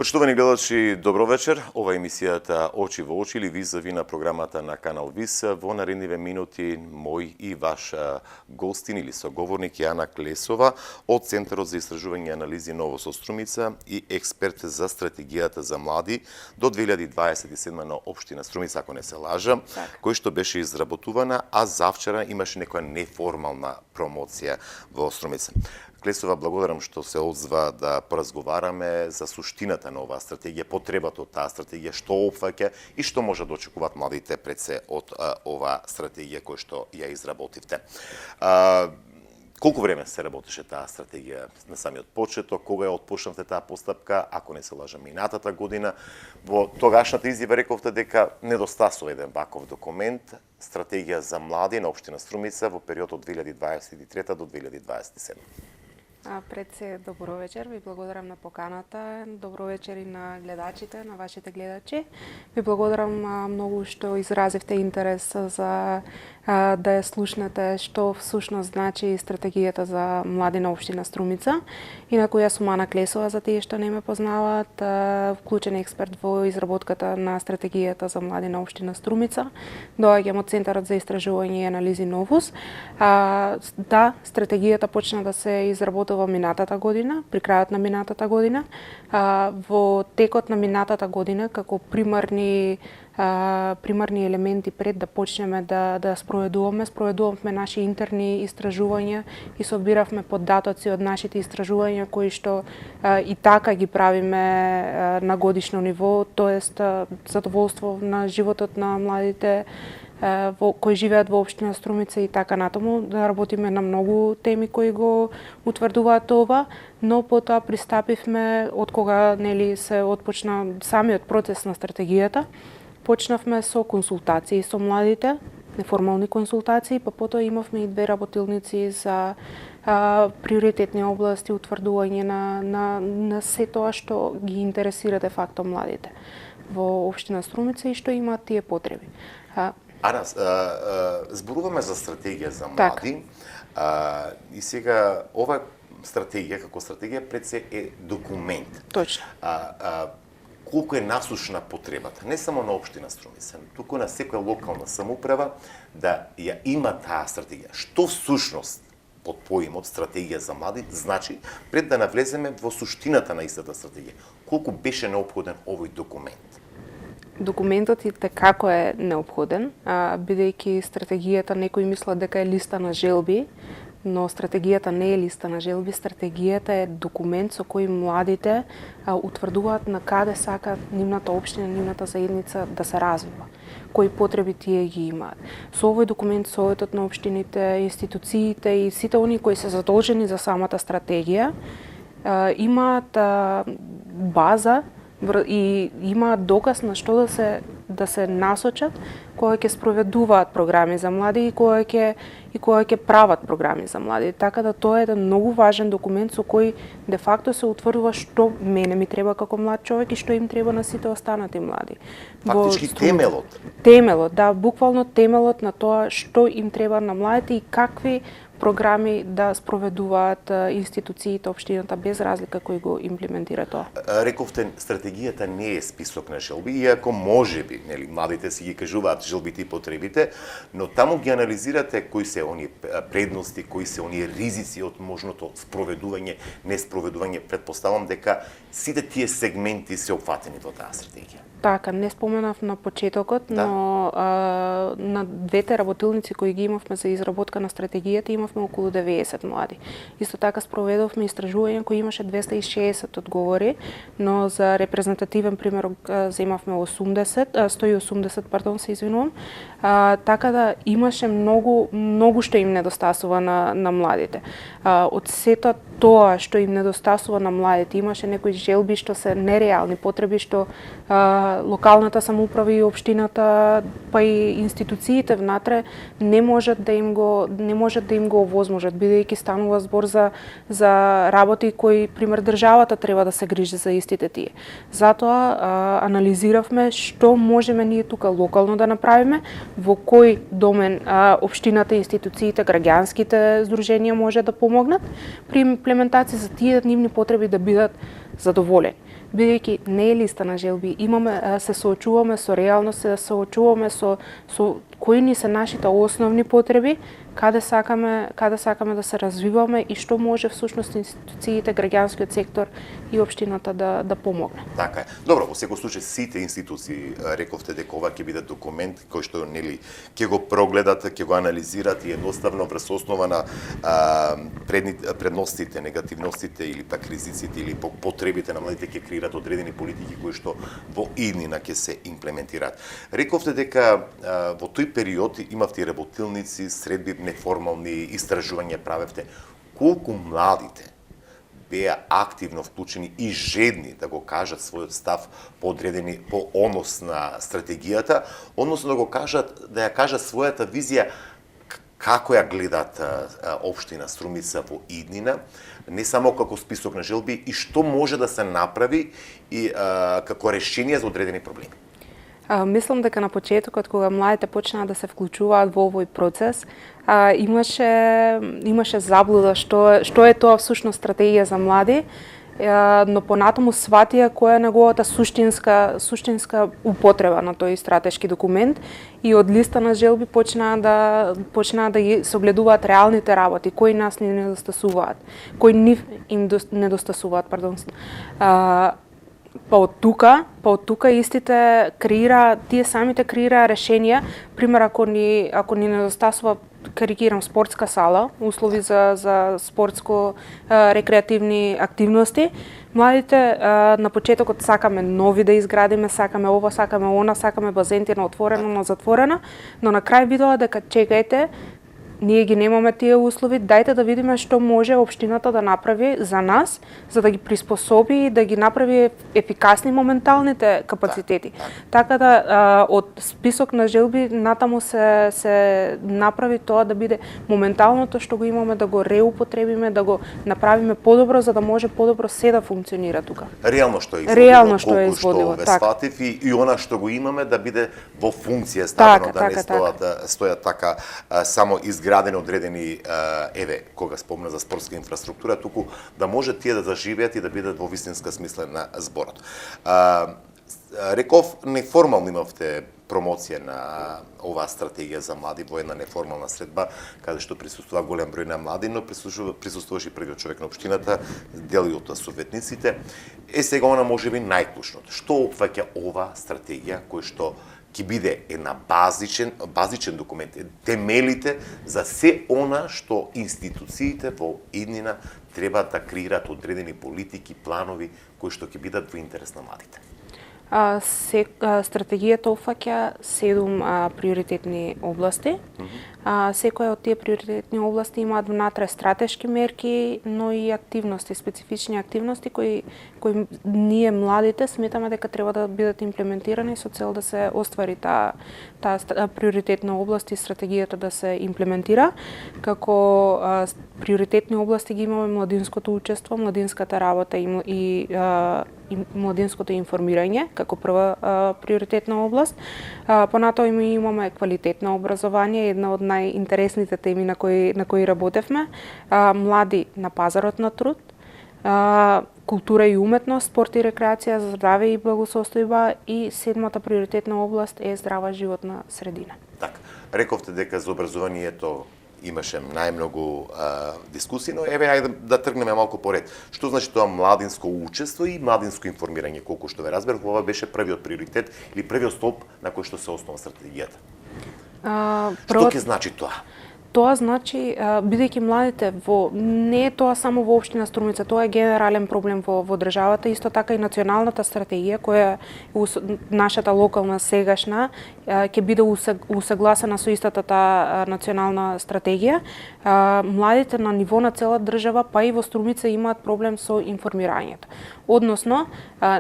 Почитувани гледачи, добро вечер. Ова е емисијата Очи во очи или визави на програмата на Канал Вис. Во наредниве минути мој и ваш гостин или соговорник Јана Клесова од Центарот за истражување и анализи Ново со Струмица и експерт за стратегијата за млади до 2027 на општина Струмица, ако не се лажам, кој што беше изработувана, а завчера имаше некоја неформална промоција во Струмица. Клесова, благодарам што се одзва да поразговараме за суштината на оваа стратегија, потребата од таа стратегија, што опфаќа и што може да очекуваат младите пред се од оваа стратегија која што ја изработивте. Колку време се работеше таа стратегија на самиот почеток, кога ја отпочнавте таа постапка, ако не се лажам, минатата година? Во тогашната изјава рековте дека недостасува еден ваков документ, стратегија за млади на општина Струмица во периодот од 2023 до 2027. Пред се, добро вечер, ви благодарам на поканата, добро вечер и на гледачите, на вашите гледачи. Ви благодарам многу што изразивте интерес за да ја слушнете што всушност значи стратегијата за млади на општина Струмица. Инаку јас сум Ана Клесова, за тие што не ме познаваат, вклучен експерт во изработката на стратегијата за млади на општина Струмица. Доаѓам од Центарот за истражување и анализи Новус. Да, стратегијата почна да се изработува минатата година, при крајот на минатата година. Во текот на минатата година, како примарни елементи пред да почнеме да спроведувавме наши интерни истражувања и собиравме податоци од нашите истражувања кои што и така ги правиме на годишно ниво, тоест задоволство на животот на младите кои живеат во општина Струмица и така натаму. Да работиме на многу теми кои го утврдуваат ова, но потоа пристапивме од кога се отпочна самиот процес на стратегијата. Почнавме со консултации со младите, неформални консултации, па потоа имавме и 2 работилници за приоритетни области, утврдување на се тоа што ги интересира де факто младите во општина Струмица и што имаат тие потреби. Ана, зборуваме за стратегија за млади, и сега ова стратегија како стратегија пред се е документ. Точно. Колку е насушна потребата, не само на општина Струмица, туку на секоја локална самоуправа да ја има таа стратегија. Што всушност под поимот стратегија за млади значи пред да навлеземе во суштината на истата стратегија? Колку беше неопходен овој документ? Документот и како е неопходен, бидејќи стратегијата некои мислат дека е листа на желби, но стратегијата не е листа на желби, стратегијата е документ со кој младите утврдуваат на каде сакаат нивната општина, нивната заедница да се развива, кои потреби тие ги имаат. Со овој документ Советот на општините, институциите и сите они кои се задолжени за самата стратегија имаат база и имаат доказ на што да се насочат кога ќе спроведуваат програми за млади и кога ќе прават програми за млади. Така да тоа е еден многу важен документ со кој де факто се утврдува што мене ми треба како млад човек и што им треба на сите останати млади. Фактички темелот. Темелот, да, буквално темелот на тоа што им треба на младите и какви програми да спроведуваат институциите, општината, без разлика кој го имплементира тоа. Рековте, стратегијата не е список на желби, иако можеби, младите си ги кажуваат желбите и потребите, но таму ги анализирате кои се оние предности, кои се оние ризици од можното спроведување, неспроведување. Предпоставам дека сите тие сегменти се опфатени во таа стратегија. Така, не споменав на почетокот, да. Но на 2 работилници кои ги имавме за изработка на стратегијата имавме околу 90 млади. Исто така спроведовме истражување кои имаше 260 одговори, но за репрезентативен пример земавме 180, пардон, се извинувам. Така да имаше многу што им недостасува на младите. Од сетот тоа што им недостасува на младите. Имаше некои желби што се нереални, потреби што локалната самоуправа и општината, па и институциите внатре не можат да им го овозможат, бидејќи станува збор за работи кои, пример, државата треба да се грижи за истите тие. Затоа анализиравме што можеме ние тука локално да направиме, во кој домен општината, институциите, граѓанските здруженија може да помогнат при имплементација за тие нивни потреби да бидат задоволени. Бидејќи не е листа на желби, се соочуваме со реалност, се соочуваме со кои ни се нашите основни потреби, каде сакаме да се развиваме и што може всушност институциите, граѓанскиот сектор и општината да помогне. Така е. Добро, во секој случај сите институции рековте дека ова ќе биде документ кој што нели ќе го прогледат, ќе го анализират и едноставно врз основа на предностите, негативностите или пак ризиците или потребите на младите ќе креират одредени политики кои што во иднина ќе се имплементираат. Рековте дека во тој период имавте работилници, средби, неформални истражувања правевте. Колку младите беа активно вклучени и жедни да го кажат својот став по однос на стратегијата, односно да ја кажат својата визија како ја гледат општина Струмица во иднина, не само како список на желби и што може да се направи и како решение за одредени проблеми. Мислам дека на почетокот, кога младите почнаа да се вклучуваат во овој процес, имаше заблуда што е тоа всушност стратегија за млади, но понатаму сватија која е неговата суштинска употреба на тој стратешки документ и од листа на желби почнаа да ги согледуваат реалните работи, кои нас ни недостасуваат, кои нив им недостасуваат, пардон. Па од тука истите тие самите креира решенија. Пример, ако ни недостасува, карикирам, спортска сала, услови за спортско рекреативни активности, младите на почетокот сакаме нови да изградиме, сакаме ова, сакаме она, сакаме базенти на отворено, на затворено, но на крај видоа дека чекајте, ние ги немаме тие услови, дајте да видиме што може општината да направи за нас, за да ги приспособи и да ги направи ефикасни моменталните капацитети. Така да од список на желби натаму се направи тоа да биде моменталното што го имаме, да го реупотребиме, да го направиме подобро, за да може подобро се да функционира тука. Реално што е изводливо, колку што сватив и она што го имаме да биде во функција ставено, да не стојат така само изградени одредени, кога спомна за спортска инфраструктура, туку да може тие да заживеат и да бидат во вистинска смисла на зборот. Реков, неформално имавте промоција на оваа стратегија за млади во една неформална средба, каде што присуствува голем број на млади, но присуствуваше и првиот човек на општината, дел и од советниците. Сега она можеби најклучното. Што опфаќа оваа стратегија кој што ќе биде една базичен документ, темелите за се она што институциите во иднина треба да креираат одредени политики, планови кои што ќе бидат во интерес на младите. Стратегијата опфаќа 7 приоритетни области. Секоја од тие приоритетни области имаат внатре стратешки мерки, но и активности, специфични активности кои ние младите сметаме дека треба да бидат имплементирани со цел да се оствари таа приоритетна област и стратегијата да се имплементира. Како приоритетни области ги имаме младинското учество, младинската работа и младинското информирање како прва приоритетна област. Понатоа имаме квалитетно образование, една од најинтересните теми на кои работевме. Млади на пазарот на труд, култура и уметност, спорт и рекреација, здраве и благосостојба и 7-та приоритетна област е здрава животна средина. Така, рековте дека за образованието имаше најмногу дискусии, но ајде да тргнеме малку поред. Што значи тоа младинско учество и младинско информирање? Колку што ве разберав, ова беше првиот приоритет или првиот столб на кој што се основа стратегијата. Што ќе значи тоа? Тоа значи, бидејќи младите не е тоа само во општина Струмица, тоа е генерален проблем во државата, исто така и националната стратегија која нашата локална сегашна ќе биде усагласена со истата таа национална стратегија. Младите на ниво на цела држава, па и во Струмица имаат проблем со информирањето. Односно,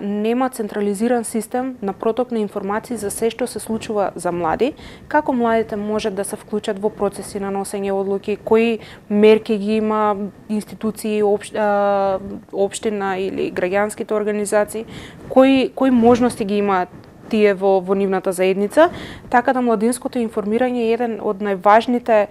нема централизиран систем на проток на информации за се што се случува за млади, како младите можат да се вклучат во процеси на носење одлуки, кои мерки ги има институции, општина или граѓанските организации, кои можности ги имаат тие во нивната заедница, така да младинското информирање е еден од најважните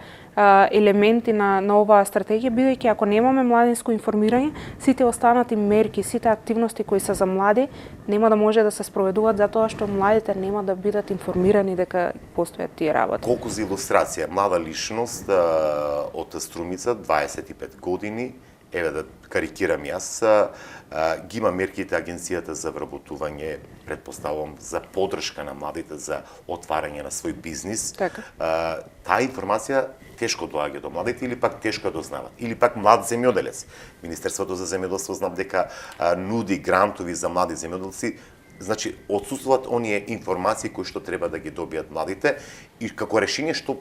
елементи на оваа стратегија, бидејќи ако немаме младинско информирање, сите останати мерки, сите активности кои се за млади, нема да може да се спроведуваат затоа што младите нема да бидат информирани дека постојат тие работи. Колку за илустрација, млада личност од Струмица, 25 години, еве да карикирам јас, ги има мерките Агенцијата за вработување, предпоставувам, за поддршка на младите за отварање на свој бизнис. Така. Таа информација тешко доаѓа до младите или пак тешко ја дознават. Или пак млад земјоделец. Министерството за земјоделство знам дека нуди грантови за млади земјоделци. Значи, отсутствуваат оние информации кои што треба да ги добијат младите и како решение што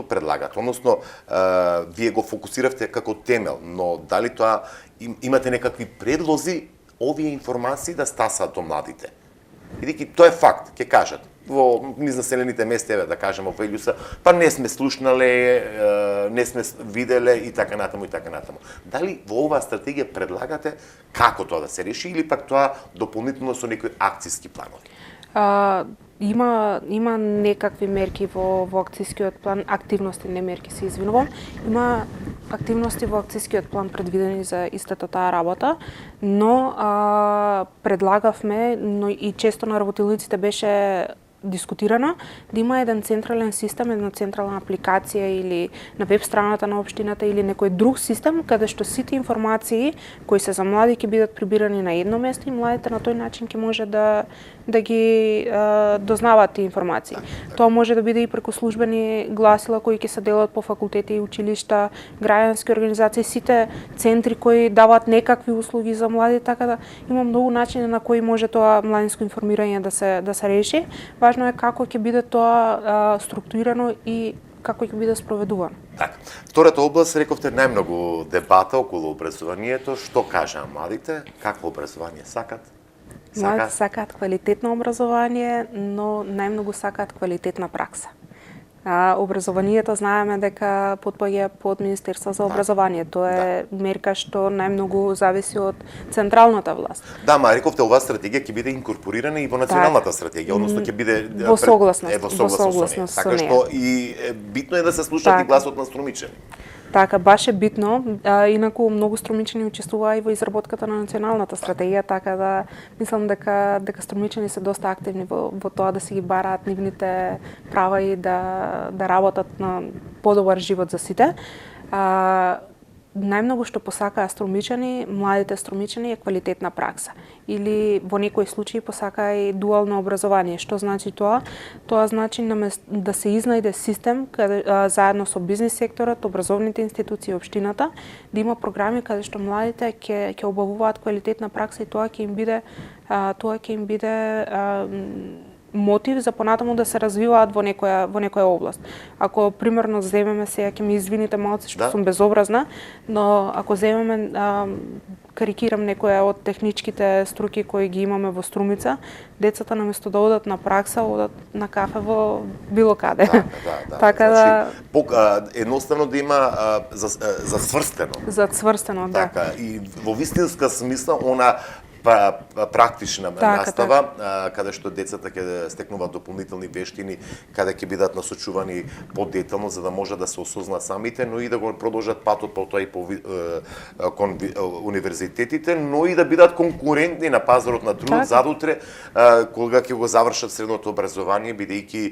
предлагат. Односно, вие го фокусиравте како темел, но дали тоа имате некакви предлози овие информации да стасат до младите? Бидејќи тоа е факт, ќе кажат. Во низ населените места, еве да кажеме во Елјуса, па не сме слушнале, не сме виделе и така натаму и така натаму. Дали во оваа стратегија предлагате како тоа да се реши или пак тоа дополнително со некои акциски планови? Има некакви мерки во акцискиот план, активности, не мерки, се извинувам. Има активности во акцискиот план предвидени за истата таа работа, но предлагавме, но и често на работилниците беше дискутирано, да има еден централен систем, една централна апликација или на веб страната на општината или некој друг систем каде што сите информации кои се за млади ќе бидат прибирани на едно место и младите на тој начин ќе може да ги дознаваат тие информации. Тоа може да биде и преку службени гласила кои ќе се делат по факултети и училишта, граѓански организации, сите центри кои даваат некакви услуги за млади, така да има многу начини на кои може тоа младинско информирање да се реши. Важно е како ќе биде тоа структурирано и како ќе биде спроведувано. Така. Втората област, рековте, најмногу дебата околу образованието. Што кажаа младите? Какво образование сакат? Младите сакаат квалитетно образование, но најмногу сакаат квалитетна пракса. Образованието знаеме дека потпаѓа под Министерство за образование. Тоа е мерка што најмногу зависи од централната власт. Да, ма рековте оваа стратегија ќе биде инкорпорирана и во националната стратегија, односно ќе биде во согласност со така неја. Што и битно е да се слушат и гласот на струмичани. Така, баш е битно, инаку многу струмичани учествуваа и во изработката на националната стратегија, така да мислам дека струмичани се доста активни во тоа да си ги бараат нивните права и да работат на подобар живот за сите. Најмногу што посакаа струмичани, младите струмичани е квалитетна пракса. Или во некои случаи посакаа и дуално образование. Што значи тоа? Тоа значи да се изнајде систем каде заедно со бизнис секторот, образовните институции и општината, да има програми каде што младите ќе обавуваат квалитетна пракса и тоа ќе им биде мотив за понатаму да се развиваат во некоја област. Ако примерно земеме сега, ќе ми извините малку што сум безобразна, но ако земеме карикирам некоја од техничките струки кои ги имаме во Струмица, децата наместо да одат на пракса, одат на кафе во било каде. Така да едноставно да има зацврстено. Зацврстено, да. Така, и во вистинска смисла она практична настава, каде што децата ќе стекнуваат дополнителни вештини, каде ќе бидат насочувани подетално за да може да се осознаат самите, но и да го продолжат патот по тоа и по универзитетите, но и да бидат конкурентни на пазарот на труд задутре кога ќе го завршат средното образование, бидејќи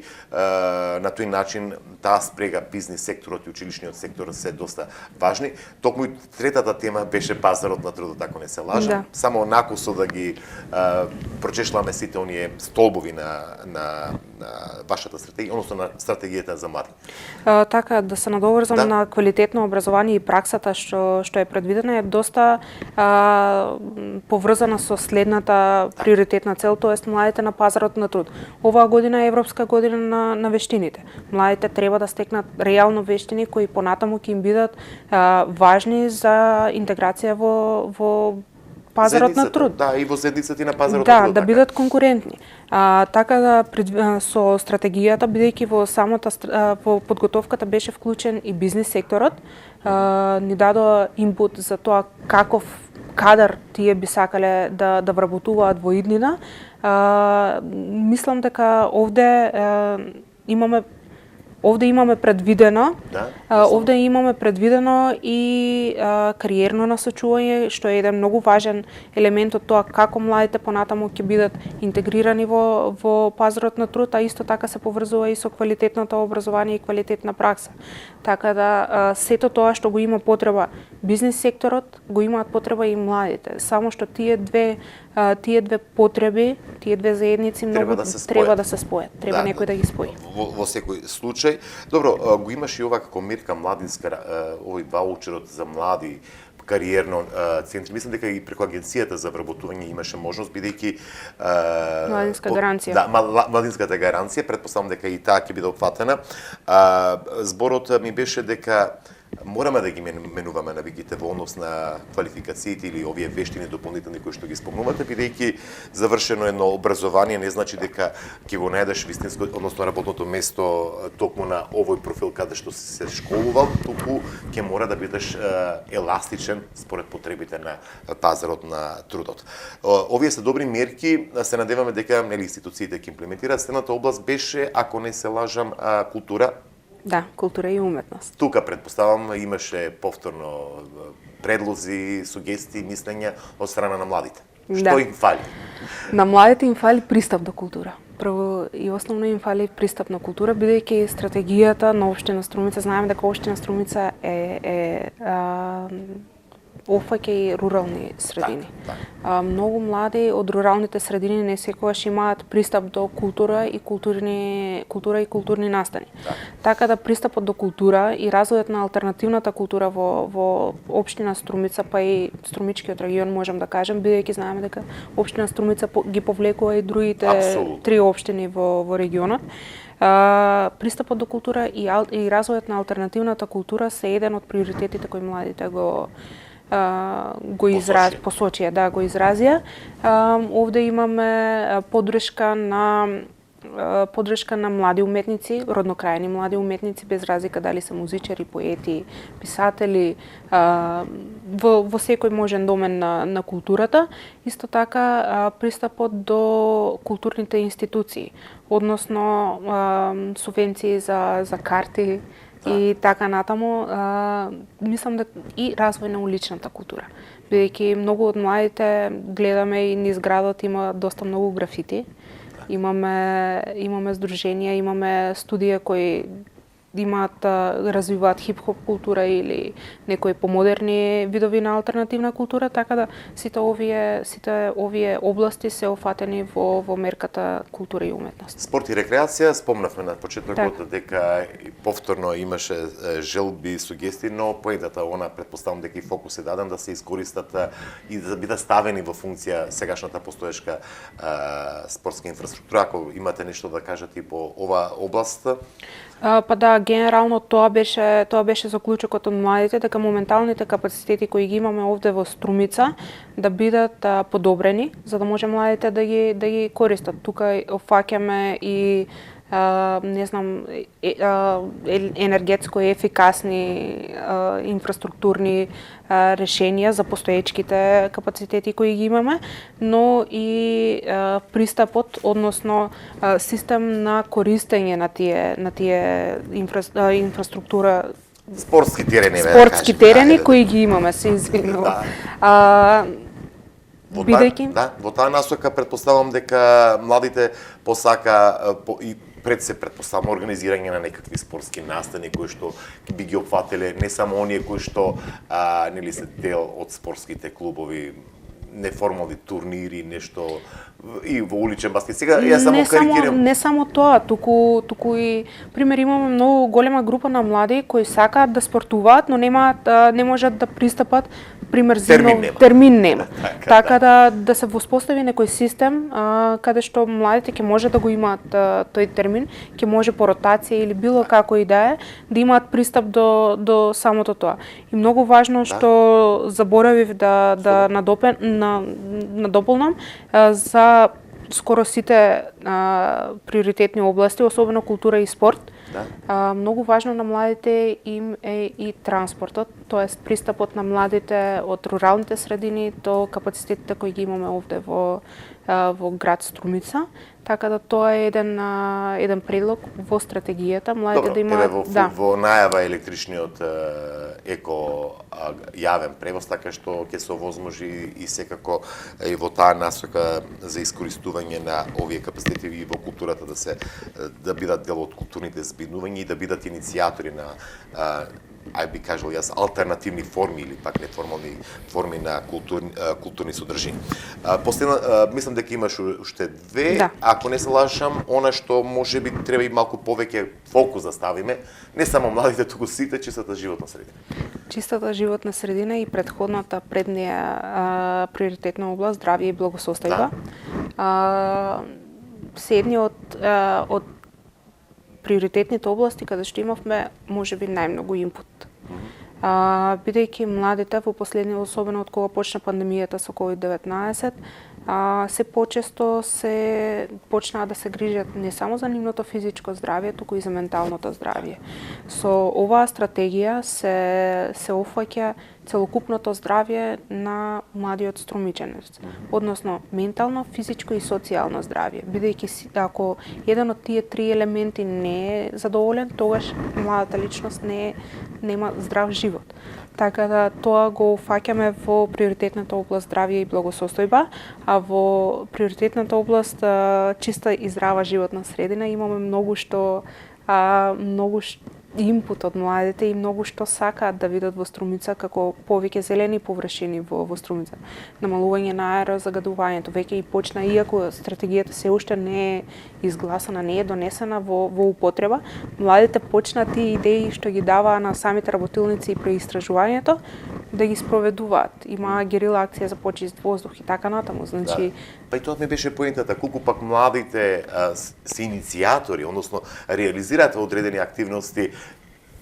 на тој начин таа спрега бизнис секторот и училишниот сектор се доста важни. Токму и третата тема беше пазарот на трудот, ако не се лажам. Само накус со да ги прочешламе сите оние столбови на вашата стратегија, односно на стратегијата за млади. Така, да се надоврзам Да. на квалитетно образование и праксата што е предвидена е доста поврзана со следната приоритетна цел, тоест младите на пазарот на труд. Оваа година е Европска година на вештините. Младите треба да стекнат реално вештини кои понатаму ќе им бидат важни за интеграција во пазарот на труд. Да, и во заедницата и на пазарот да, на труд. Да бидат конкурентни. Така да со стратегијата, бидејќи во самата во подготовката беше вклучен и бизнис секторот, ни дадоа инпут за тоа каков кадар тие би сакале да вработуваат во иднина. Мислам дека овде имаме предвидено, овде имаме предвидено и кариерно насочување, што е еден многу важен елемент од тоа како младите понатаму ќе бидат интегрирани во пазарот на труд, а исто така се поврзува и со квалитетното образование и квалитетна пракса. Така да сето тоа што го има потреба бизнис секторот, го имаат потреба и младите. Само што тие две потреби, тие две заедници многу треба да се спојат. Треба некој да ги спои. Во секој случај. Добро, го имаш и ова како мерка младинска, овој ваучерот за млади, кариерно центри. Мислам дека и преку агенцијата за вработување имаше можност, бидејќи младинска гаранција. Да, младинската гаранција, претпоставам дека и таа ќе биде опфатена. Зборот ми беше дека мораме да ги менуваме навиките во однос на квалификациите или овие вештини дополнителни кои што ги спомнувате, бидејќи завршено едно образование не значи дека ќе го најдеш вистинско, односно работното место токму на овој профил каде што си се школувал, туку ќе мора да бидеш еластичен според потребите на пазарот на трудот. Овие се добри мерки, се надеваме дека институциите ќе имплементираат. Следната област беше, ако не се лажам, култура. Да, култура и уметност. Тука предпоставам имаше повторно предлози, сугестии, мислења од страна на младите. Што им фали? На младите им фали пристап до култура. Прво и основно им фали пристап на култура, бидејќи стратегијата на општина Струмица, знаеме дека општина Струмица опфаќа и рурални средини. Многу млади од руралните средини не секогаш имаат пристап до култура и културни настани. Така да пристапот до култура и развојот на алтернативната култура во општина Струмица, па и Струмичкиот регион можам да кажем, бидејќи знаеме дека општина Струмица ги повлекува и другите три општини во регионот. Пристапот до култура и развојот на алтернативната култура се еден од приоритетите кои младите го изразија. Овде имаме поддршка на млади уметници, роднокрајни млади уметници, без разлика дали се музичари, поети, писатели, во секој можен домен на културата. Исто така пристапот до културните институции, односно субвенции за карти, и така натаму, мислам дека и развој на уличната култура. Бидејќи многу од младите гледаме и низ градот има доста многу графити. Имаме здруженија, имаме студија кои развиваат хип-хоп култура или некои помодерни видови на алтернативна култура, така да сите овие области се офатени во мерката култура и уметност. Спорт и рекреација, спомнавме на почетокот дека повторно имаше желби, сугестии, но поедата она претпоставам дека и фокус е даден да се искористат и да бидат ставени во функција сегашната постоечка спортска инфраструктура. Ако имате нешто да кажете по ова област? Па да, генерално тоа беше заклучокот од младите, дека моменталните капацитети кои ги имаме овде во Струмица да бидат подобрени, за да може младите да ги користат. Тука офаќаме и енергетско ефикасни инфраструктурни решенија за постоечките капацитети кои ги имаме, но и пристапот, односно систем на користење на тие инфраструктура, спортски терени, кои ги имаме, се извинувам. Во таа насока претпоставам дека младите посака и пред се претпоставам организирање на некакви спортски настани кои што би ги опфателе не само оние кои што нели се дел од спортските клубови, неформални турнири, нешто и во уличен баскет. Сега јас само карикирам. Не само тоа, туку и пример имаме многу голема група на млади кои сакаат да спортуваат, но не можат да пристапат пример термин нема. Така да се воспостави некој систем каде што младите ќе може да го имаат тој термин, ќе може по ротација или било како и да имаат пристап до самото тоа. И многу важно што заборавив да надополнам за скоро сите приоритетни области, особено култура и спорт. Многу важно на младите им е и транспортот, тоест пристапот на младите од руралните средини до капацитетите кои ги имаме овде во град Струмица. Така да тоа е еден предлог во стратегијата, младите да имаат во најава електричниот еко јавен превоз, така што ќе се овозможи и секако и во таа насока за искористување на овие капацитети и во културата да бидат дел од културните збиднувања и да бидат иницијатори на би кажал јас, алтернативни форми или пак неформални форми на културни содржини. Последна, мислам дека имаш уште две, ако не се лажам, она што може би треба и малку повеќе фокус да ставиме, не само младите, туку сите, чистата животна средина. Чистата животна средина и предходната пред неја приоритетна област, здравје и благосостојба. Се едни од приоритетните области каде што имавме можеби најмногу инпут. Бидејќи младите во последни, особено од кога почна пандемијата со COVID-19, се почесто се почнаа да се грижат не само за нивното физичко здравје, туку и за менталното здравје. Со оваа стратегија се опфаќа целокупното здравје на младиот струмичанец, односно ментално, физичко и социјално здравје. Бидејќи ако еден од тие три елементи не е задоволен, тогаш младата личност нема здрав живот. Така да тоа го фаќаме во приоритетната област здравје и благосостојба, а во приоритетната област чиста и здрава животна средина имаме многу инпут од младите и многу што сакаат да видат во Струмица како повеќе зелени површини во Струмица. Намалување на аерозагадувањето веќе и почна, иако стратегијата се уште не е изгласана, не е донесена во употреба, младите почна тие идеи што ги даваа на самите работилници и преистражувањето да ги спроведуваат. Има герила акција за почист воздух и така натаму, значи Па и тоа ми беше поентата, колку пак младите се иницијатори, односно реализираат одредени активности,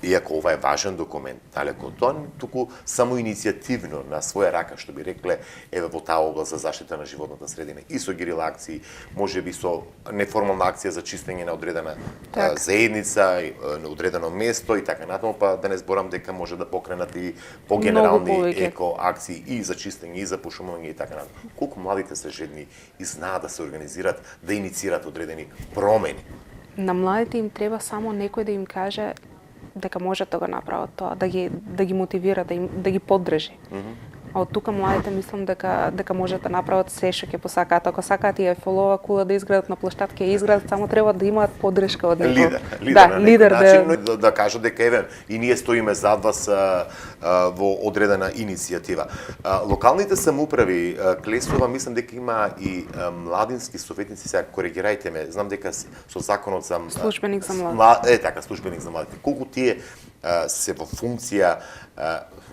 иако ова е важен документ, далеко од тоа, туку само иницијативно на своја рака, што би рекле, еве во таа област за заштита на животната средина, и со герила акции, можеби со неформална акција за чистење на одредена заедница, на одредено место и така натаму, па да не зборам дека може да покренат и погенерални еко акции и за чистење и за пошумување и така натаму. Колку младите се жедни и знаат да се организираат, да инициират одредени промени. На младите им треба само некој да им каже дека можат да го направат тоа, да ги мотивира, да ги поддржи. А од тука младите мислам дека можат да направат се што ќе посакаат. Ако сакаат и ефолова кула да изградат на площад, ќе изградат, само треба да имаат поддршка од некој. Лидер да кажат дека еве и ние стоиме зад вас во одредена иницијатива. Локалните самоуправи, Клесова, мислам дека има и младински советници, сега коригирајте ме, знам дека со законот за службеник за младите. Така, службеник за младите. Колку тие се во функција,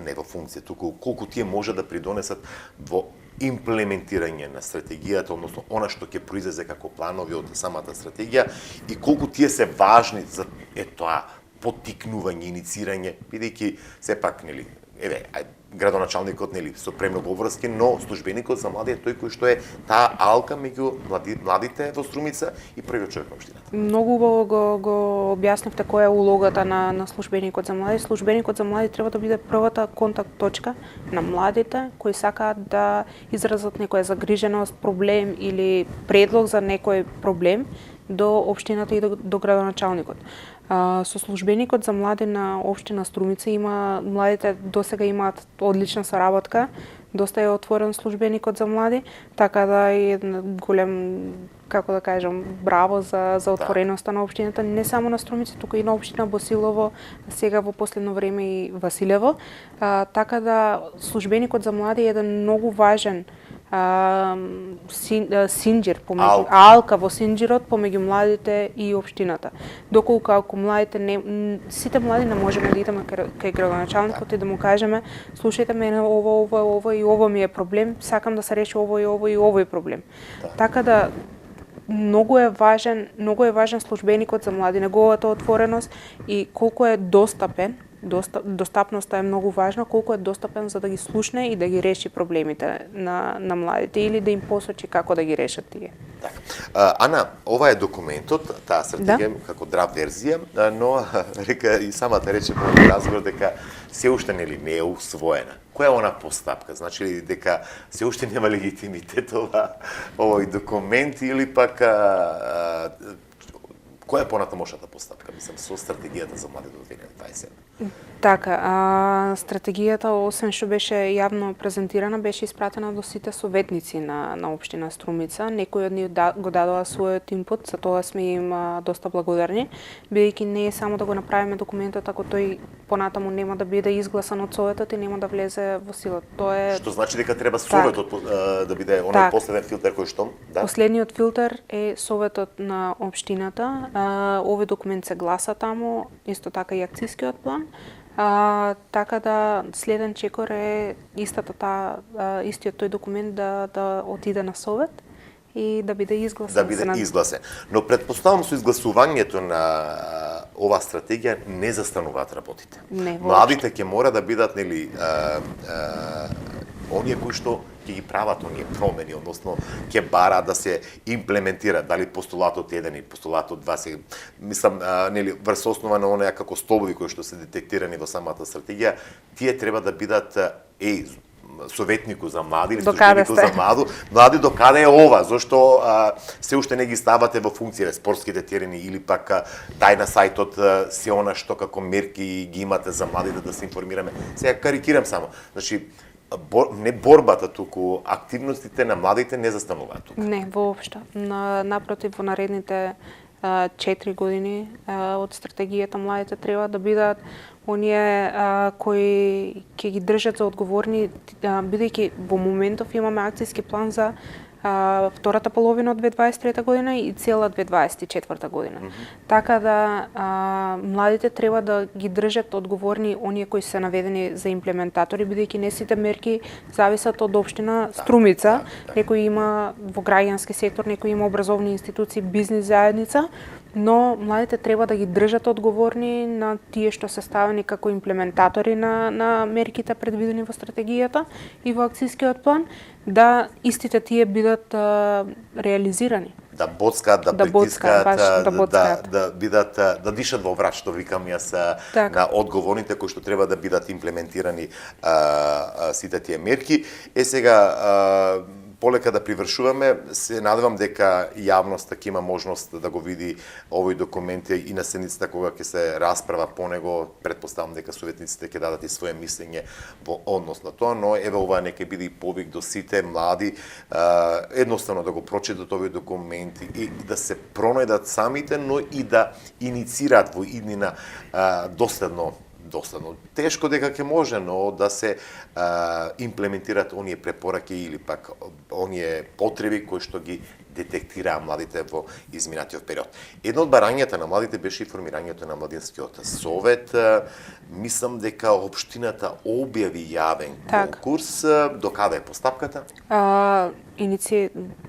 не во функција, туку колку тие може да придонесат во имплементирање на стратегијата, односно она што ќе произлезе како планови од самата стратегија и колку тие се важни за тоа поттикнување, инициирање, бидејќи сепак нели, еве, градоначалникот нели со премногу обврски, но службеникот за млади е тој кој што е таа алка меѓу младите во Струмица и првиот човек на општината. Многу го објаснивте која е улогата на службеникот за млади. Службеникот за млади треба да биде првата контакт точка на младите кои сакаат да изразат некоја загриженост, проблем или предлог за некој проблем до општината и до градоначалникот. Со службеникот за млади на општина Струмица младите досега имаат одлична соработка, доста е отворен службеникот за млади, така да е голем, како да кажам, браво за отвореноста на општината, не само на Струмица, туку и на општина Босилово, сега во последно време и Василево, така да службеникот за млади е еден многу важен синџир помеѓу Алка. алка во синџирот помеѓу младите и општината. Доколку ако младите сите млади не можеме да идеме кај градоначалникот и да му кажеме слушајте мене ова и ова ми е проблем, сакам да се реши ова и овој проблем. Така да многу е важен службеникот за млади, неговата отвореност и колку е достапен. Достапноста е многу важна, колку е достапен за да ги слушне и да ги реши проблемите на младите или да им посочи како да ги решат тие. Така. Ана, ова е документот, таа стратегија како драп верзија, но река и самата рече во разговор дека се уште не е усвоена. Која е она постапка? Значи ли дека се уште нема легитимитет овој документ или пак која е понатамошната постапка, мислам, со стратегијата за млади до 2020? Така, стратегијата, освен што беше јавно презентирана, беше испратена до сите советници на општина Струмица. Некои од нив го дадоа својот инпут, за тоа сме им доста благодарни, бидејќи не е само да го направиме документот, ако тој понатаму нема да биде изгласан од советот и нема да влезе во сила. Тоа е Што значи дека треба советот да биде оној последен филтер кој што? Да? Последниот филтер е советот на општината. Овој документ се гласа таму, исто така и акцискиот план. Така да следен чекор е истиот тој документ да отиде на совет и да биде изгласен. Да биде изгласен. Но предпоставам со изгласувањето на оваа стратегија не застануваат работите. Не, младите ќе мора да бидат оние кои што ќе ги прават оние промени, односно ќе бараат да се имплементира дали постулатот 1 и постулатот 2 се мислам врз основа на оние како столбови кои што се детектирани во самата стратегија, тие треба да бидат советнику за млади или службенику за млади до каде е ова, зашто се уште не ги ставате во функција спортските терени или пак тај на сајтот се она што како мерки ги имате за младите да се информираме. Сега карикирам само. Значи не борбата, туку активностите на младите не застануваат тука. Не, воопшто. Напротив, во наредните 4 години од стратегијата младите треба да бидат оние кои ќе ги држат за одговорни, бидејќи во моментов имаме акцијски план за втората половина од 2023 година и цела 2024 година. Така да младите треба да ги држат одговорни оние кои се наведени за имплементатори, бидејќи не сите мерки зависат од општина Струмица. Некој има во граѓански сектор, некој има образовни институции, бизнис заедница, но младите треба да ги држат одговорни на тие што се ставени како имплементатори на мерките предвидени во стратегијата и во акцијскиот план, да истите тие бидат реализирани. Да боцкаат, да притискаат, да бидат, да дишат во врат, што викам јас, на одговорните кои што треба да бидат имплементирани сите тие мерки. Сега полека да привршуваме, се надевам дека јавноста ќе има можност да го види овој документ и на седницата кога ќе се расправа по него. Претпоставам дека советниците ќе дадат и своје мислење во однос на тоа, но еве ова нека биде и повик до сите млади едноставно да го прочитат овој документ и да се пронајдат самите, но и да иницираат во иднина доследно. Тешко дека ќе може, но да се имплементираат оние препораки или пак оние потреби кои што ги детектираа младите во изминатиот период. Едно од барањата на младите беше и формирањето на младинскиот совет. Мислам дека општината објави јавен конкурс. До каде е постапката?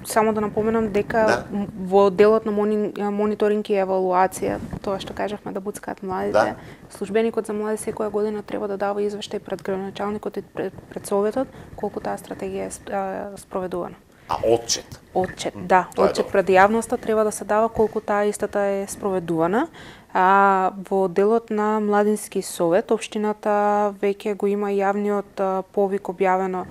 Само да напоменам дека во делот на мониторинг и евалуација, тоа што кажавме да буцкаат младите, службеникот за млади секоја година треба да дава извештај пред градоначалникот и пред советот колку таа стратегија е спроведувана. Отчет? Отчет, да. Отчет пред јавноста треба да се дава колку таа истата е спроведувана. Во делот на младински совет, општината веќе го има јавниот повик објавено,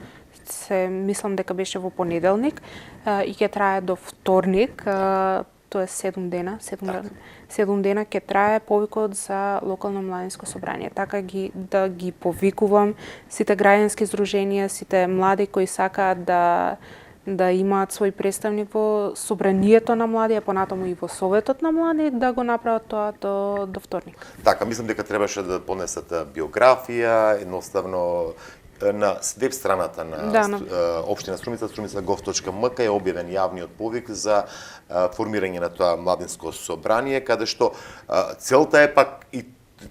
мислам дека беше во понеделник и ќе трае до вторник, тоа е 7 дена. 7 дена ќе трае повикот за локално младинско собрание. Така да ги повикувам сите граѓански здруженија, сите млади кои сакаат да имаат свој представник во собранието на млади, а понатаму и во советот на млади, да го направат тоа до вторник. Така, мислам дека требаше да понесат биографија, едноставно на веб страната на општина Струмица, strumica.gov.mk е објавен јавниот повик за формирање на тоа младинско собрание, каде што целта е пак и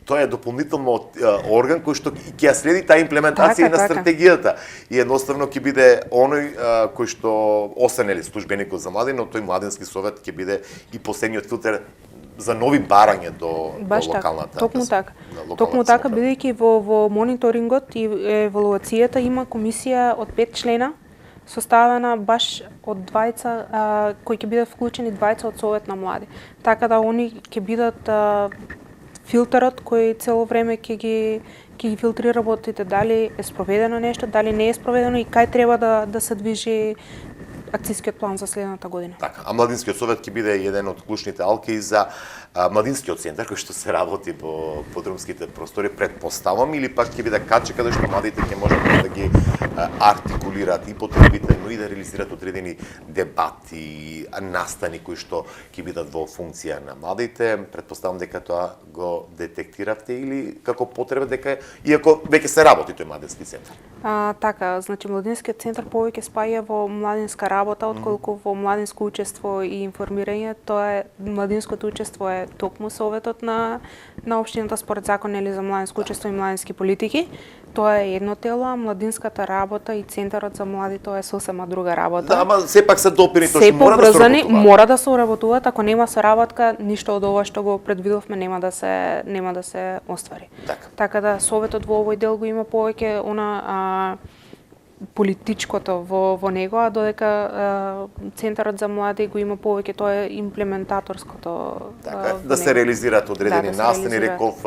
тоа е дополнително орган кој што ќе ја следи таа имплементација на стратегијата и едноставно ќе биде оној кој што остане службеникот за млади, но тој младински совет ќе биде и последниот филтер за нови барања до локалната. Токму така, бидејќи во мониторингот и евалуацијата има комисија од 5 члена, составена баш од двајца, кои ќе бидат вклучени двајца од Совет на млади. Така да они ќе бидат филтерот кој цело време ќе ги филтрира работите, дали е спроведено нешто, дали не е спроведено и кај треба да се движи акцијскиот план за следната година. Така, а младинскиот совет ќе биде еден од клучните алки за младинскиот центар кој што се работи во подрумските простори, предпоставам, или пак ќе биде каче каде што младите ќе можат да ги артикулираат и потребите, но и да реализираат одредени дебати, настани кои што ќе бидат во функција на младите. Предпоставам дека тоа го детектиравте или како потреба дека иако веќе се работи тој младински центар. Така, значи младинскиот центар повеќе спаја во младинска работа отколку во младинско учество и информирање. Тоа е младинското учество е токму советот на општината според закон за младинско учество и младински политики. Тоа е едно тело, а младинската работа и центарот за млади тоа е сосема друга работа. Да, ама сепак се допирни, тоа што мора да се соработуваат. Мора да се соработуваат, ако нема соработка, ништо од ова што го предвидовме нема да се оствари. Така да советот во овој дел го има повеќе политичкото во него, а додека центарот за млади го има повеќе тоа е имплементаторското. Така, да се реализираат одредени настани, реков,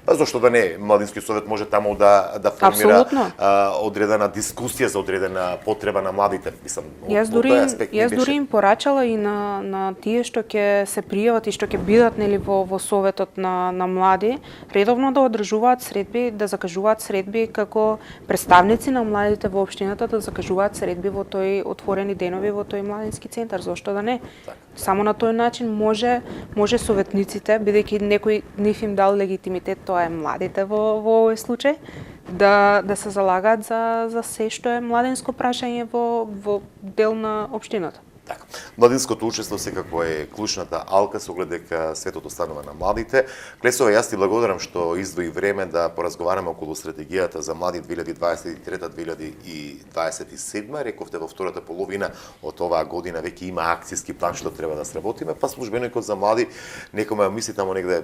зошто да не, младинскиот совет може таму да формира одредена дискусија за одредена потреба на младите, мислам. Јас дури им порачала и на тие што ќе се пријават и што ќе бидат нели во советот на млади, редовно да одржуваат средби, да закажуваат средби како представници на младите во општината, да закажуваат средби во тој отворени денови во тој младински центар, зошто да не? Само на тој начин може советниците, бидејќи некој нив им дал легитимитет, тоа е младите во овој случај, да се залагаат за се што е младинско прашање во дел на општината. Така. Младинското учество секако е клучната алка со оглед дека светот останува на младите. Клесова, јас ти благодарам што издвои време да поразговараме околу стратегијата за млади 2023-2027. Рековте во втората половина од оваа година веќе има акцијски план што треба да сработиме, па службеникот за млади некоме мисли тамо негде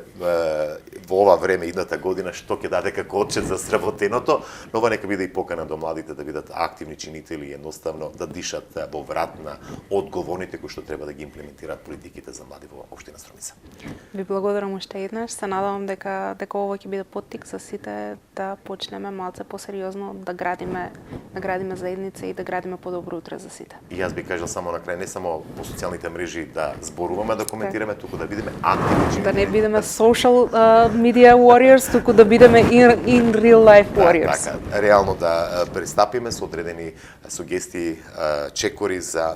во ова време идната година што ќе даде како отчет за сработеното, но ова нека биде и покана до младите да бидат активни чинители, едноставно да дишат во врат на одговорните кои што треба да ги имплементираат политиките за млади во општина Струмица. Ви благодарам уште еднаш, се надевам дека ова ќе биде поттик за сите да почнеме малце посериозно да градиме заедница и да градиме подобро утре за сите. И јас би кажал само на крај, не само по социјалните мрежи да зборуваме, да коментираме, туку да бидеме активни. Да не бидеме social media warriors, туку да бидеме in real life warriors. Така, реално да пристапиме со одредени сугестии, чекори за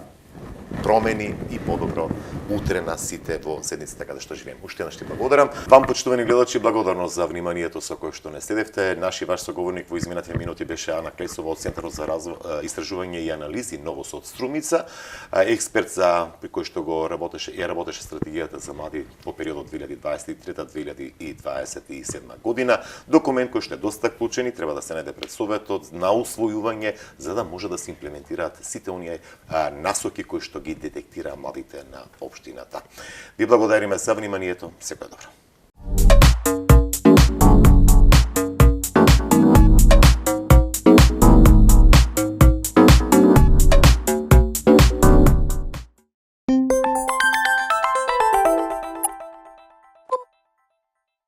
промени и подобро утре на сите во седницата каде што живееме. Уште еднаш ти благодарам. Вам, почитувани гледачи, благодарност за вниманието со кое што не следевте. Наши ваш соговорник во изминатите минути беше Ана Клесова од Центарот за истражување и анализи Новос од Струмица, експерт при кој што работеше стратегијата за млади во периодот 2023-2027 година. Документ кој што е доста клучен и треба да се најде пред советот на усвојување за да може да се имплементираат сите оние насоки кои што ги детектира младите на општината. Ви благодариме за вниманието. Секој добро.